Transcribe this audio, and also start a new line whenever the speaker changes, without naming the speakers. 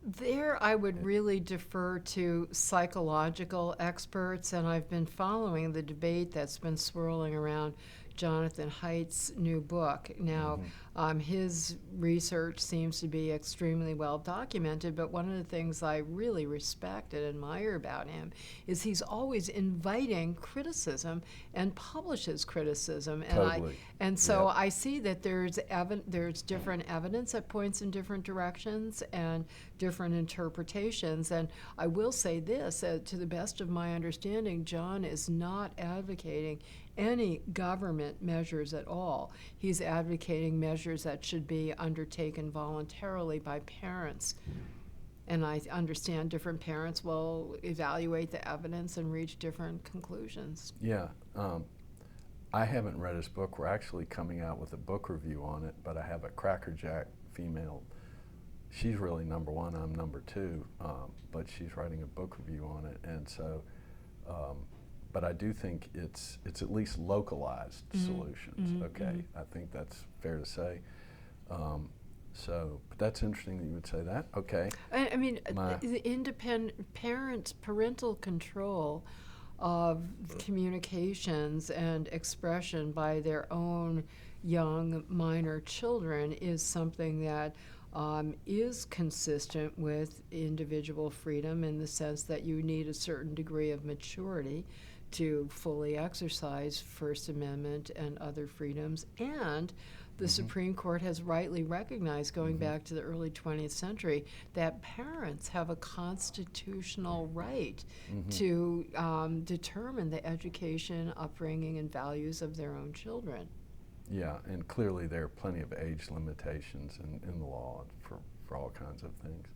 There, I would really defer to psychological experts, and I've been following the debate that's been swirling around Jonathan Haidt's new book. Now, his research seems to be extremely well documented, but one of the things I really respect and admire about him is he's always inviting criticism and publishes criticism.
Totally.
And so I see that there's different evidence that points in different directions and different interpretations. And I will say this, to the best of my understanding, John is not advocating any government measures at all. He's advocating measures that should be undertaken voluntarily by parents. And I understand different parents will evaluate the evidence and reach different conclusions.
Yeah. I haven't read his book. We're actually coming out with a book review on it, but I have a crackerjack female. She's really number one, I'm number two, but she's writing a book review on it. And so, but I do think it's at least localized solutions, okay? I think that's fair to say. So, but that's interesting that you would say that, okay.
I mean, the independent parental control of communications and expression by their own young minor children is something that is consistent with individual freedom, in the sense that you need a certain degree of maturity to fully exercise First Amendment and other freedoms. And the Supreme Court has rightly recognized, going back to the early 20th century, that parents have a constitutional right to determine the education, upbringing, and values of their own children.
Yeah, and clearly there are plenty of age limitations in the law for all kinds of things.